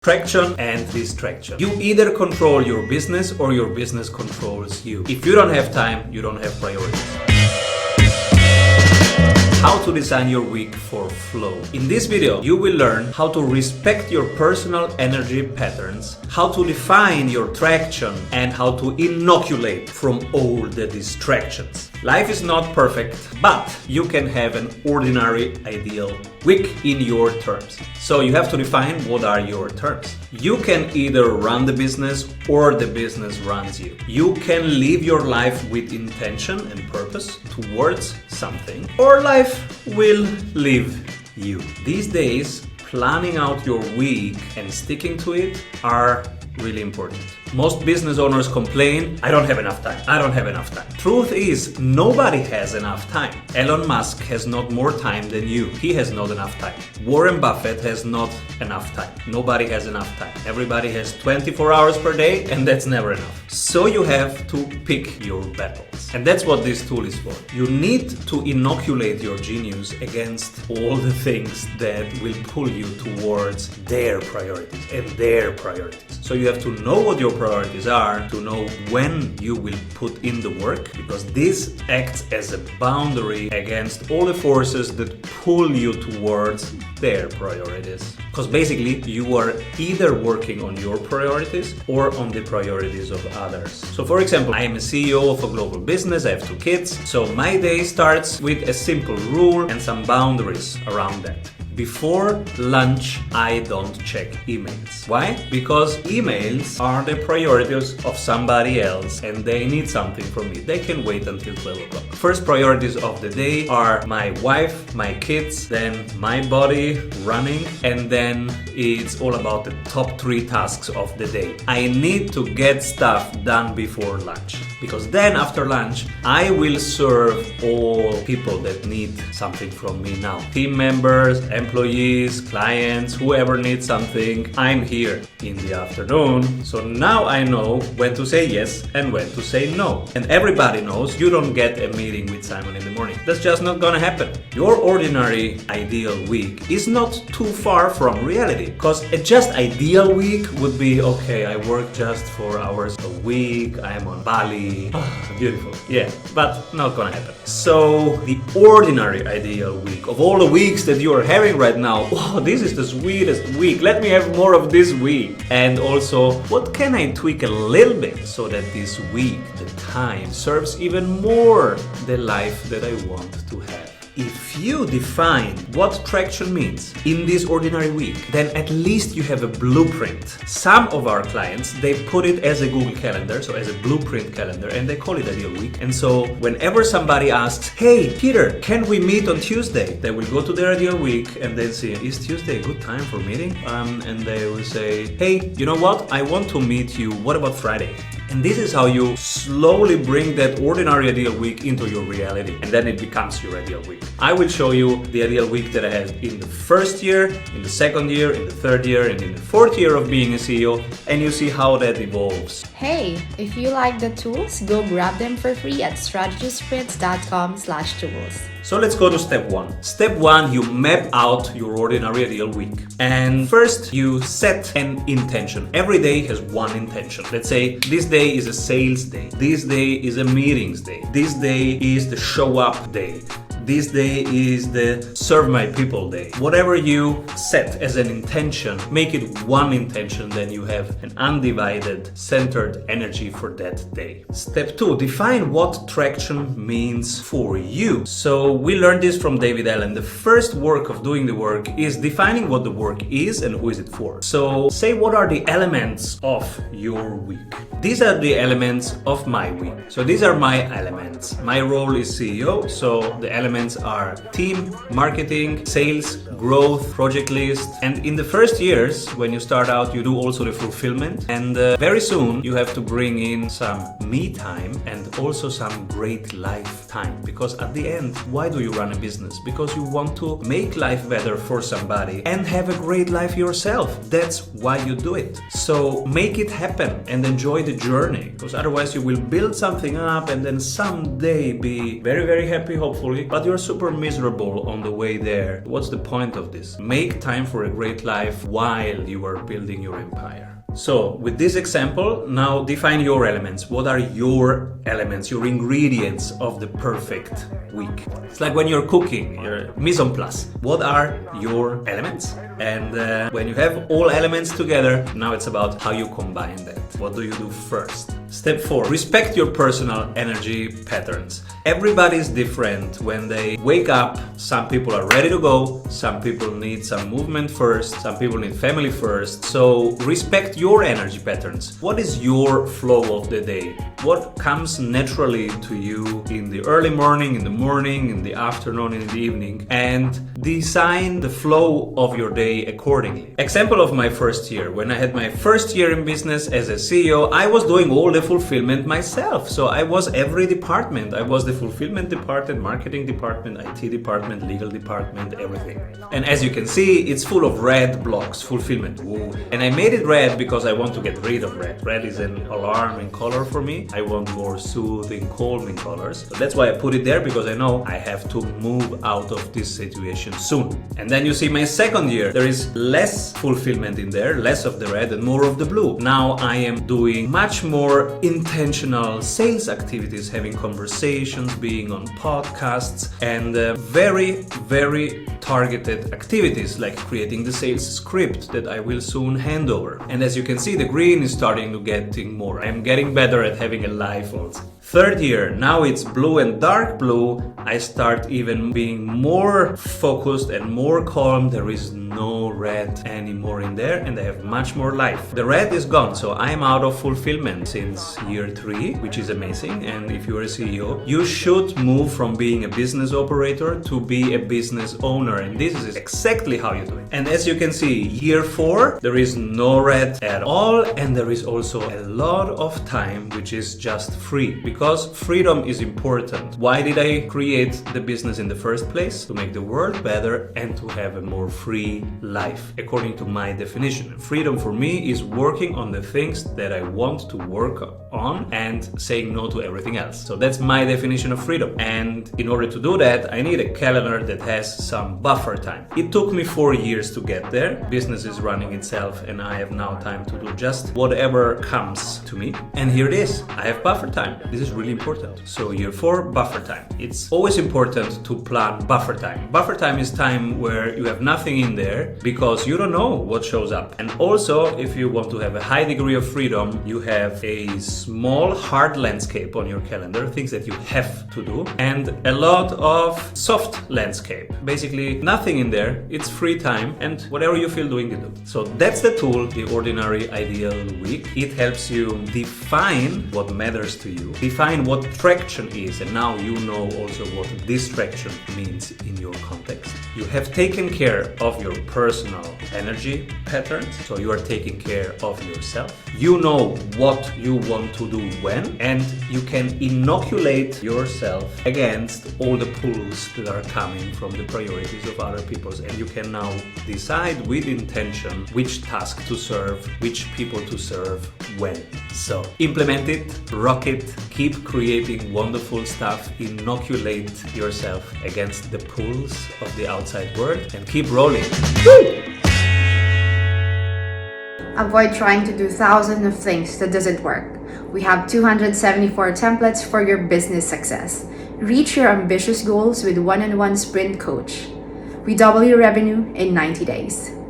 Traction and distraction. You either control your business or your business controls you. If you don't have time, you don't have priorities. How to design your week for flow. In this video, you will learn how to respect your personal energy patterns, how to define your traction, and how to inoculate from all the distractions. Life is not perfect, but you can have an ordinary, ideal week in your terms. So you have to define what are your terms. You can either run the business or the business runs you. You can live your life with intention and purpose towards something, or life will live you. These days, planning out your week and sticking to it are really important. Most business owners complain, I don't have enough time. Truth is, nobody has enough time. Elon Musk has not more time than you. He has not enough time. Warren Buffett has not enough time. Nobody has enough time. Everybody has 24 hours per day, and that's never enough. So you have to pick your battles. And that's what this tool is for. You need to inoculate your genius against all the things that will pull you towards their priorities and their priorities. So you have to know what your priorities are to know when you will put in the work, because this acts as a boundary against all the forces that pull you towards their priorities. Because basically you are either working on your priorities or on the priorities of others. So for example, I am a CEO of a global business, I have 2 kids, so my day starts with a simple rule and some boundaries around that. Before lunch, I don't check emails. Why? Because emails are the priorities of somebody else and they need something from me. They can wait until 12 o'clock. First priorities of the day are my wife, my kids, then my body, running, and then it's all about the top 3 tasks of the day. I need to get stuff done before lunch, because then after lunch, I will serve all people that need something from me now. Team members, employees, clients, whoever needs something, I'm here in the afternoon. So now I know when to say yes and when to say no. And everybody knows you don't get a meeting with Simon in the morning. That's just not gonna happen. Your ordinary ideal week is not too far from reality, because a just ideal week would be, okay, I work just 4 hours a week, I'm on Bali. Beautiful. Yeah, but not gonna happen. So the ordinary ideal week of all the weeks that you are having right now, oh, this is the sweetest week, let me have more of this week. And also, what can I tweak a little bit so that this week, the time, serves even more the life that I want to have? If you define what traction means in this ordinary week, then at least you have a blueprint. Some of our clients, they put it as a Google Calendar, so as a blueprint calendar, and they call it Ideal Week. And so whenever somebody asks, hey, Peter, can we meet on Tuesday? They will go to their Ideal Week and then say, is Tuesday a good time for meeting? And they will say, hey, you know what? I want to meet you. What about Friday? And this is how you slowly bring that ordinary ideal week into your reality, and then it becomes your ideal week. I will show you the ideal week that I had in the first year, in the second year, in the third year, and in the fourth year of being a CEO, and you see how that evolves. Hey, if you like the tools, go grab them for free at strategysprints.com/tools. So let's go to step 1. Step 1, you map out your ordinary ideal week. And first, you set an intention. Every day has one intention. Let's say this day is a sales day. This day is a meetings day. This day is the show up day. This day is the serve my people day. Whatever you set as an intention, make it one intention, then you have an undivided, centered energy for that day. Step 2, define what traction means for you. So we learned this from David Allen. The first work of doing the work is defining what the work is and who is it for. So say, what are the elements of your week? These are the elements of my week. So these are my elements. My role is CEO, so the elements are team, marketing, sales, growth, project list. And in the first years, when you start out, you do also the fulfillment. And very soon, you have to bring in some me time and also some great life time. Because at the end, why do you run a business? Because you want to make life better for somebody and have a great life yourself. That's why you do it. So make it happen and enjoy the journey. Because otherwise, you will build something up and then someday be very, very happy, hopefully, but you're super miserable on the way there. What's the point point of this. Make time for a great life while you are building your empire. So, with this example, now define your elements. What are your elements, your ingredients of the perfect week? It's like when you're cooking, your mise en place. What are your elements? And when you have all elements together, now it's about how you combine that. What do you do first? Step 4, respect your personal energy patterns. Everybody's different when they wake up. Some people are ready to go, some people need some movement first, some people need family first. So respect your energy patterns. What is your flow of the day? What comes naturally to you in the early morning, in the afternoon, in the evening? And design the flow of your day accordingly. Example of my first year. When I had my first year in business as a CEO, I was doing all the fulfillment myself. So I was every department. I was the fulfillment department, marketing department, IT department, legal department, everything. And as you can see, it's full of red blocks, fulfillment. Whoa. And I made it red because I want to get rid of red. Red is an alarming color for me. I want more soothing, calming colors. So that's why I put it there, because I know I have to move out of this situation soon. And then you see my second year, there is less fulfillment in there, less of the red and more of the blue. Now I am doing much more intentional sales activities, having conversations, being on podcasts, and very, very targeted activities like creating the sales script that I will soon hand over. And as you can see, the green is starting to getting more. I'm getting better at having a life also. Third year, now it's blue and dark blue. I start even being more focused and more calm. There is no red anymore in there, and I have much more life. The red is gone, so I'm out of fulfillment since year 3, which is amazing. And if you're a CEO, you should move from being a business operator to be a business owner, and this is exactly how you do it. And as you can see, year 4, there is no red at all, and there is also a lot of time which is just free, because freedom is important. Why did I create the business in the first place? To make the world better and to have a more free life, according to my definition. Freedom for me is working on the things that I want to work on and saying no to everything else. So that's my definition of freedom. And in order to do that, I need a calendar that has some buffer time. It took me 4 years to get there. Business is running itself, and I have now time to do just whatever comes to me. And here it is. I have buffer time. This is really important. So year 4, buffer time. It's always important to plan buffer time. Buffer time is time where you have nothing in there because you don't know what shows up. And also, if you want to have a high degree of freedom, you have a small hard landscape on your calendar, things that you have to do, and a lot of soft landscape. Basically nothing in there. It's free time, and whatever you feel doing, you do. So that's the tool, the ordinary ideal week. It helps you define what matters to you, define what traction is, and now you know also what distraction means in your context. You have taken care of your personal energy patterns, so you are taking care of yourself. You know what you want to do when, and you can inoculate yourself against all the pulls that are coming from the priorities of other people, and you can now decide with intention which task to serve, which people to serve, when. So implement it, rock it, keep creating wonderful stuff, inoculate yourself against the pulls of the outside world, and keep rolling. Woo! Avoid trying to do thousands of things that doesn't work. We have 274 templates for your business success. Reach your ambitious goals with one-on-one sprint coach. We double your revenue in 90 days.